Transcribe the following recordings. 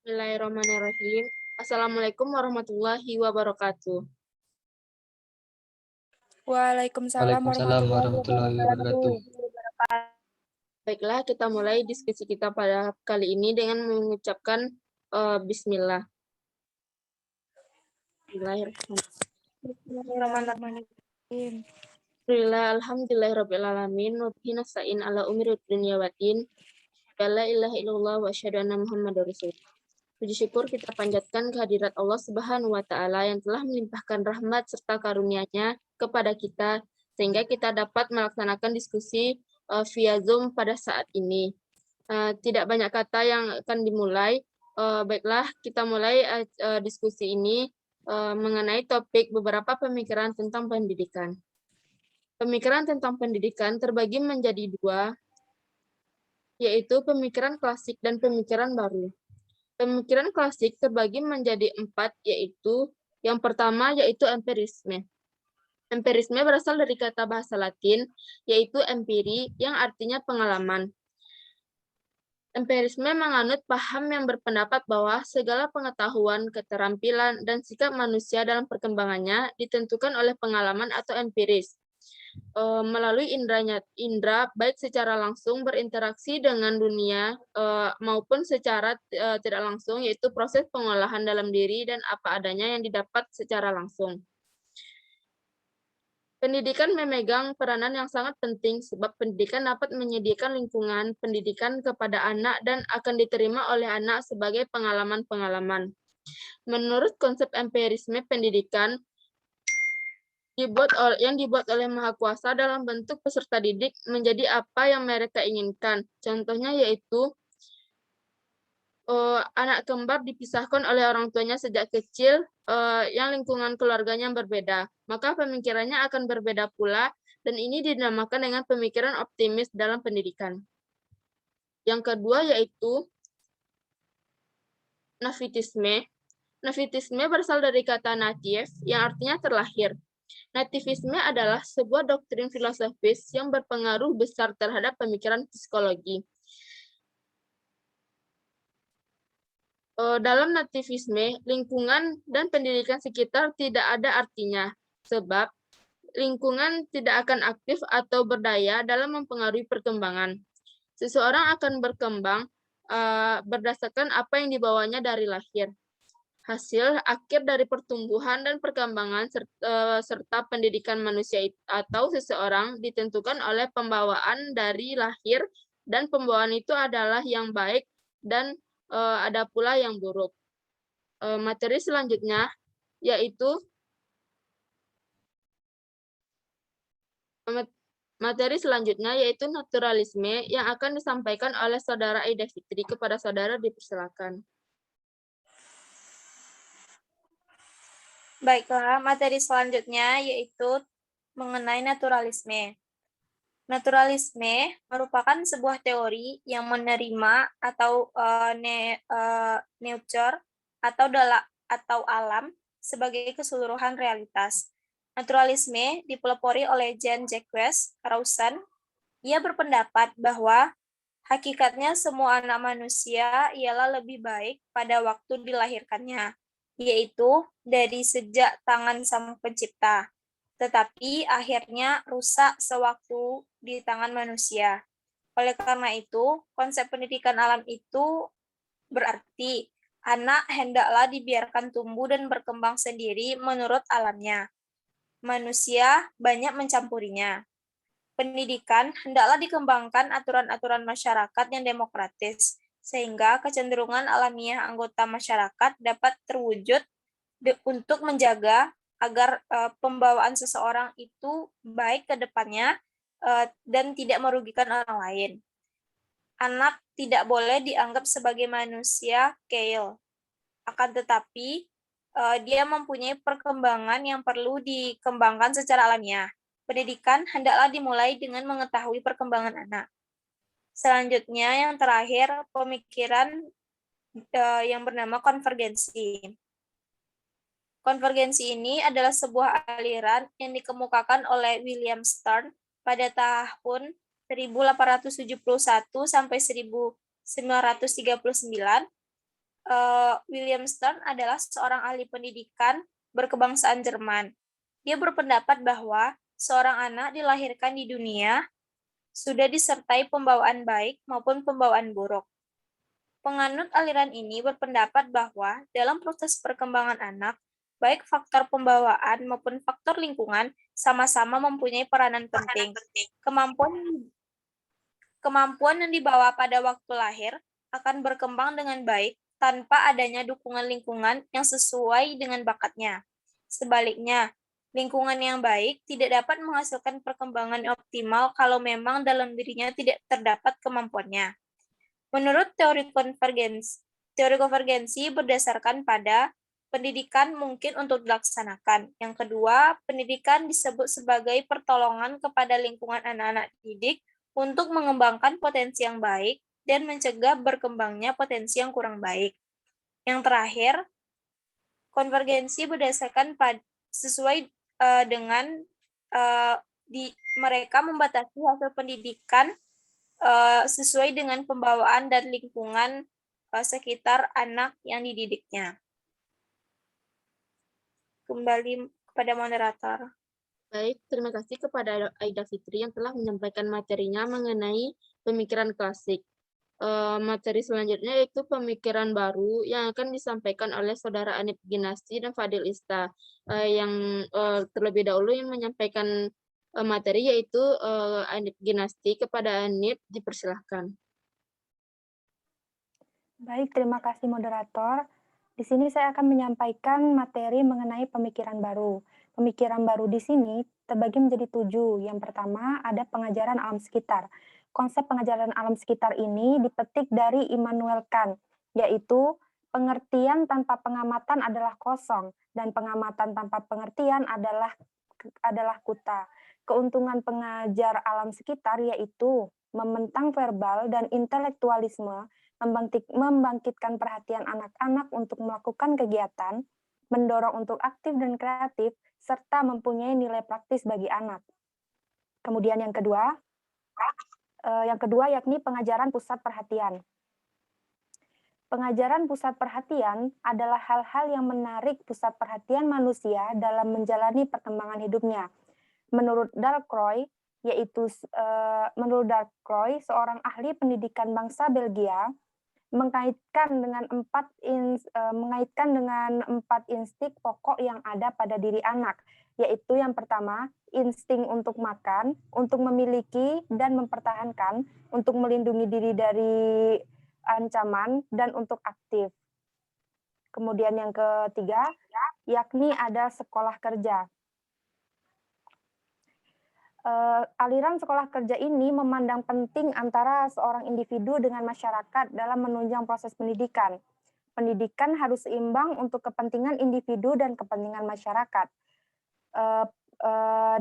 Bismillahirrahmanirrahim. Assalamualaikum warahmatullahi wabarakatuh. Waalaikumsalam Waalaikumsalam warahmatullahi warahmatullahi wabarakatuh. wabarakatuh. Baiklah, kita mulai diskusi kita pada kali ini dengan mengucapkan Bismillah. Bismillahirrahmanirrahim. Alhamdulillahirrabbilalamin. Wa bihi nasta'in ala umuri dunya waddin. La ilaha illallah wa asyhadu anna Muhammadar Rasulullah. Puji syukur kita panjatkan kehadirat Allah Subhanahu wa taala yang telah melimpahkan rahmat serta karunia-Nya kepada kita sehingga kita dapat melaksanakan diskusi via Zoom pada saat ini. Tidak banyak kata yang akan dimulai. Baiklah, kita mulai diskusi ini mengenai topik beberapa pemikiran tentang pendidikan. Pemikiran tentang pendidikan terbagi menjadi dua, yaitu pemikiran klasik dan pemikiran baru. Pemikiran klasik terbagi menjadi 4, yaitu yang pertama yaitu empirisme. Empirisme berasal dari kata bahasa Latin, yaitu empiri, yang artinya pengalaman. Empirisme menganut paham yang berpendapat bahwa segala pengetahuan, keterampilan, dan sikap manusia dalam perkembangannya ditentukan oleh pengalaman atau empiris. Melalui indra baik secara langsung berinteraksi dengan dunia maupun secara tidak langsung, yaitu proses pengolahan dalam diri dan apa adanya yang didapat secara langsung. Pendidikan memegang peranan yang sangat penting sebab pendidikan dapat menyediakan lingkungan pendidikan kepada anak dan akan diterima oleh anak sebagai pengalaman-pengalaman. Menurut konsep empirisme pendidikan, yang dibuat oleh Maha Kuasa dalam bentuk peserta didik menjadi apa yang mereka inginkan. Contohnya yaitu anak kembar dipisahkan oleh orang tuanya sejak kecil, yang lingkungan keluarganya berbeda. Maka pemikirannya akan berbeda pula, dan ini dinamakan dengan pemikiran optimis dalam pendidikan. Yang kedua yaitu nativisme. Nativisme berasal dari kata natif, yang artinya terlahir. Nativisme adalah sebuah doktrin filosofis yang berpengaruh besar terhadap pemikiran psikologi. Dalam nativisme, lingkungan dan pendidikan sekitar tidak ada artinya, sebab lingkungan tidak akan aktif atau berdaya dalam mempengaruhi perkembangan. Seseorang akan berkembang berdasarkan apa yang dibawanya dari lahir. Hasil akhir dari pertumbuhan dan perkembangan serta pendidikan manusia atau seseorang ditentukan oleh pembawaan dari lahir, dan pembawaan itu adalah yang baik dan ada pula yang buruk. Materi selanjutnya yaitu naturalisme yang akan disampaikan oleh Saudara Aida Fitri. Kepada saudara dipersilakan. Baiklah, materi selanjutnya yaitu mengenai naturalisme. Naturalisme merupakan sebuah teori yang menerima atau nature atau alam sebagai keseluruhan realitas. Naturalisme dipelopori oleh Jean-Jacques Rousseau. Ia berpendapat bahwa hakikatnya semua anak manusia ialah lebih baik pada waktu dilahirkannya, yaitu dari sejak tangan Sang Pencipta, tetapi akhirnya rusak sewaktu di tangan manusia. Oleh karena itu, konsep pendidikan alam itu berarti anak hendaklah dibiarkan tumbuh dan berkembang sendiri menurut alamnya. Manusia banyak mencampurinya. Pendidikan hendaklah dikembangkan aturan-aturan masyarakat yang demokratis, sehingga kecenderungan alamiah anggota masyarakat dapat terwujud untuk menjaga agar pembawaan seseorang itu baik ke depannya dan tidak merugikan orang lain. Anak tidak boleh dianggap sebagai manusia keil, akan tetapi dia mempunyai perkembangan yang perlu dikembangkan secara alamiah. Pendidikan hendaklah dimulai dengan mengetahui perkembangan anak. Selanjutnya, yang terakhir, pemikiran yang bernama konvergensi. Konvergensi ini adalah sebuah aliran yang dikemukakan oleh William Stern pada tahun 1871 sampai 1939. William Stern adalah seorang ahli pendidikan berkebangsaan Jerman. Dia berpendapat bahwa seorang anak dilahirkan di dunia sudah disertai pembawaan baik maupun pembawaan buruk. Penganut aliran ini berpendapat bahwa dalam proses perkembangan anak, baik faktor pembawaan maupun faktor lingkungan sama-sama mempunyai peranan penting. Kemampuan yang dibawa pada waktu lahir akan berkembang dengan baik tanpa adanya dukungan lingkungan yang sesuai dengan bakatnya. Sebaliknya, lingkungan yang baik tidak dapat menghasilkan perkembangan optimal kalau memang dalam dirinya tidak terdapat kemampuannya. Menurut teori konvergensi berdasarkan pada pendidikan mungkin untuk dilaksanakan. Yang kedua, pendidikan disebut sebagai pertolongan kepada lingkungan anak-anak didik untuk mengembangkan potensi yang baik dan mencegah berkembangnya potensi yang kurang baik. Yang terakhir, konvergensi berdasarkan sesuai dengan mereka membatasi hasil pendidikan sesuai dengan pembawaan dan lingkungan sekitar anak yang dididiknya. Kembali kepada moderator. Baik, terima kasih kepada Aida Fitri yang telah menyampaikan materinya mengenai pemikiran klasik. Materi selanjutnya yaitu pemikiran baru yang akan disampaikan oleh Saudara Anip Ginasti dan Fadil Ista. Terlebih dahulu yang menyampaikan materi yaitu Anip Ginasti. Kepada Anip, dipersilahkan. Baik, terima kasih moderator. Di sini saya akan menyampaikan materi mengenai pemikiran baru. Pemikiran baru di sini terbagi menjadi 7. Yang pertama ada pengajaran alam sekitar. Konsep pengajaran alam sekitar ini dipetik dari Immanuel Kant, yaitu pengertian tanpa pengamatan adalah kosong dan pengamatan tanpa pengertian adalah kuta. Keuntungan pengajar alam sekitar yaitu mementang verbal dan intelektualisme, membangkitkan perhatian anak-anak untuk melakukan kegiatan, mendorong untuk aktif dan kreatif, serta mempunyai nilai praktis bagi anak. Kemudian yang kedua yakni pengajaran pusat perhatian. Pengajaran pusat perhatian adalah hal-hal yang menarik pusat perhatian manusia dalam menjalani perkembangan hidupnya. Menurut Dalcroix, seorang ahli pendidikan bangsa Belgia, mengaitkan dengan empat insting pokok yang ada pada diri anak, yaitu yang pertama, insting untuk makan, untuk memiliki dan mempertahankan, untuk melindungi diri dari ancaman, dan untuk aktif. Kemudian yang ketiga, yakni ada sekolah kerja. Aliran sekolah kerja ini memandang penting antara seorang individu dengan masyarakat dalam menunjang proses pendidikan. Pendidikan harus seimbang untuk kepentingan individu dan kepentingan masyarakat,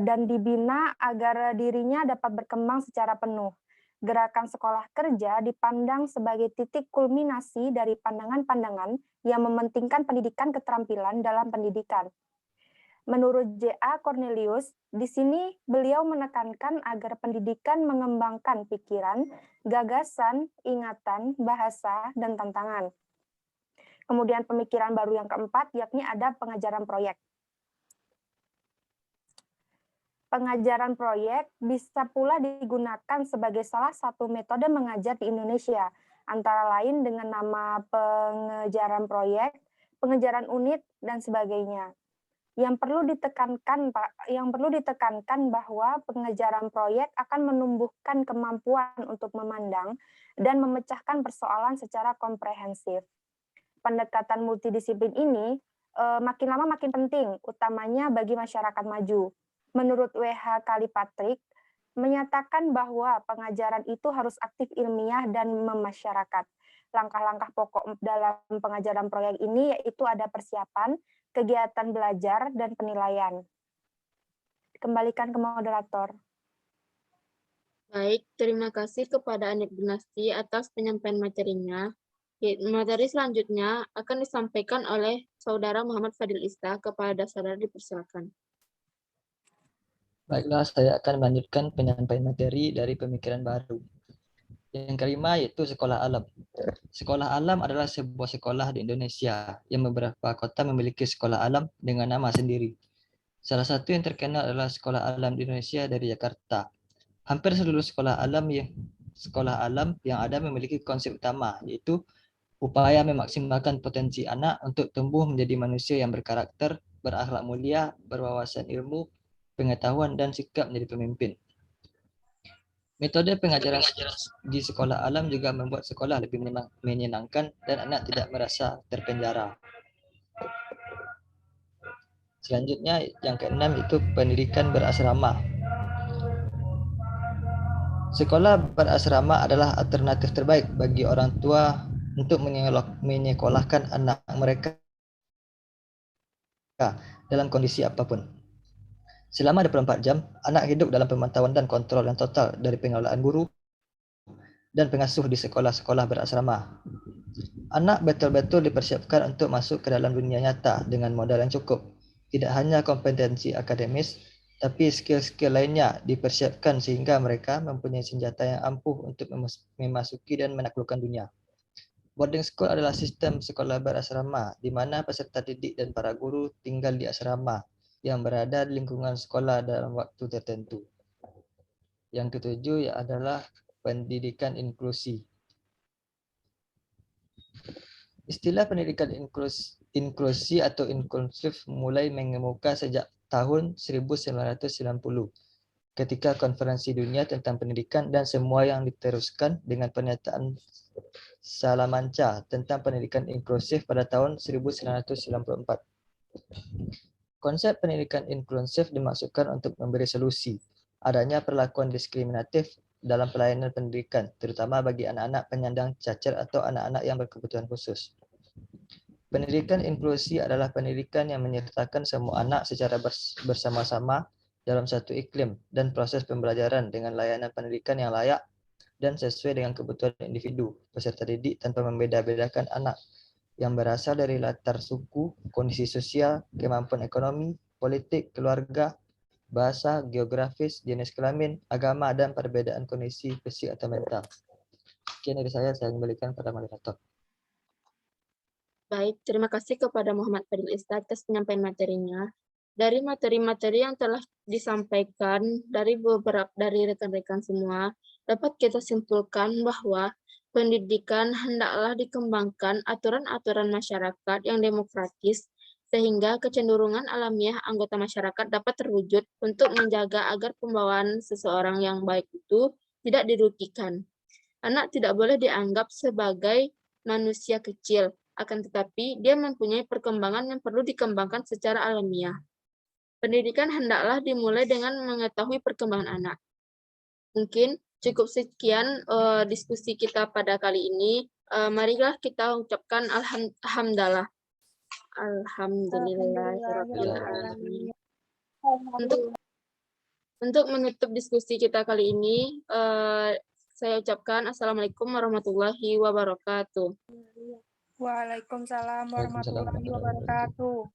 dan dibina agar dirinya dapat berkembang secara penuh. Gerakan sekolah kerja dipandang sebagai titik kulminasi dari pandangan-pandangan yang mementingkan pendidikan keterampilan dalam pendidikan. Menurut J.A. Cornelius, di sini beliau menekankan agar pendidikan mengembangkan pikiran, gagasan, ingatan, bahasa, dan tantangan. Kemudian pemikiran baru yang keempat, yakni ada pengajaran proyek. Pengajaran proyek bisa pula digunakan sebagai salah satu metode mengajar di Indonesia, antara lain dengan nama pengejaran proyek, pengejaran unit, dan sebagainya. Yang perlu ditekankan bahwa pengejaran proyek akan menumbuhkan kemampuan untuk memandang dan memecahkan persoalan secara komprehensif. Pendekatan multidisiplin ini makin lama makin penting, utamanya bagi masyarakat maju. Menurut W.H. Kilpatrick, menyatakan bahwa pengajaran itu harus aktif ilmiah dan memasyarakat. Langkah-langkah pokok dalam pengajaran proyek ini yaitu ada persiapan, kegiatan belajar, dan penilaian. Kembalikan ke moderator. Baik, terima kasih kepada Anip Ginasti atas penyampaian materinya. Materi selanjutnya akan disampaikan oleh Saudara Muhammad Fadil Ista. Kepada saudara dipersilakan. Baiklah, saya akan melanjutkan penyampaian materi dari pemikiran baru. Yang kelima yaitu sekolah alam. Sekolah alam adalah sebuah sekolah di Indonesia yang beberapa kota memiliki sekolah alam dengan nama sendiri. Salah satu yang terkenal adalah Sekolah Alam di Indonesia dari Jakarta. Hampir seluruh sekolah alam yang ada memiliki konsep utama, yaitu upaya memaksimalkan potensi anak untuk tumbuh menjadi manusia yang berkarakter, berakhlak mulia, berwawasan ilmu, pengetahuan, dan sikap menjadi pemimpin. Metode pengajaran di sekolah alam juga membuat sekolah lebih menyenangkan dan anak tidak merasa terpenjara. Selanjutnya, yang keenam itu pendidikan berasrama. Sekolah berasrama adalah alternatif terbaik bagi orang tua untuk menyekolahkan anak mereka dalam kondisi apapun. Selama 24 jam, anak hidup dalam pemantauan dan kontrol yang total dari pengelolaan guru dan pengasuh di sekolah-sekolah berasrama. Anak betul-betul dipersiapkan untuk masuk ke dalam dunia nyata dengan modal yang cukup. Tidak hanya kompetensi akademis, tapi skill-skill lainnya dipersiapkan sehingga mereka mempunyai senjata yang ampuh untuk memasuki dan menaklukkan dunia. Boarding school adalah sistem sekolah berasrama di mana peserta didik dan para guru tinggal di asrama yang berada di lingkungan sekolah dalam waktu tertentu. Yang ketujuh adalah pendidikan inklusi. Istilah pendidikan inklusi atau inklusif mulai mengemuka sejak tahun 1990 ketika Konferensi Dunia tentang Pendidikan dan semua yang diteruskan dengan pernyataan Salamanca tentang pendidikan inklusif pada tahun 1994. Konsep pendidikan inklusif dimaksudkan untuk memberi solusi adanya perlakuan diskriminatif dalam pelayanan pendidikan, terutama bagi anak-anak penyandang cacat atau anak-anak yang berkebutuhan khusus. Pendidikan inklusi adalah pendidikan yang menyertakan semua anak secara bersama-sama dalam satu iklim dan proses pembelajaran dengan layanan pendidikan yang layak dan sesuai dengan kebutuhan individu peserta didik tanpa membeda-bedakan anak yang berasal dari latar suku, kondisi sosial, kemampuan ekonomi, politik, keluarga, bahasa, geografis, jenis kelamin, agama, dan perbedaan kondisi fisik atau mental. Sekian dari saya kembalikan pada moderator. Baik, terima kasih kepada Muhammad Fadil Ista atas penyampaian materinya. Dari materi-materi yang telah disampaikan dari rekan-rekan semua, dapat kita simpulkan bahwa pendidikan hendaklah dikembangkan aturan-aturan masyarakat yang demokratis sehingga kecenderungan alamiah anggota masyarakat dapat terwujud untuk menjaga agar pembawaan seseorang yang baik itu tidak dirugikan. Anak tidak boleh dianggap sebagai manusia kecil, akan tetapi dia mempunyai perkembangan yang perlu dikembangkan secara alamiah. Pendidikan hendaklah dimulai dengan mengetahui perkembangan anak. Mungkin cukup sekian diskusi kita pada kali ini. Marilah kita ucapkan alhamdulillah. Alhamdulillahirrahmanirrahim. Untuk menutup diskusi kita kali ini, saya ucapkan Assalamualaikum warahmatullahi wabarakatuh. Waalaikumsalam warahmatullahi wabarakatuh.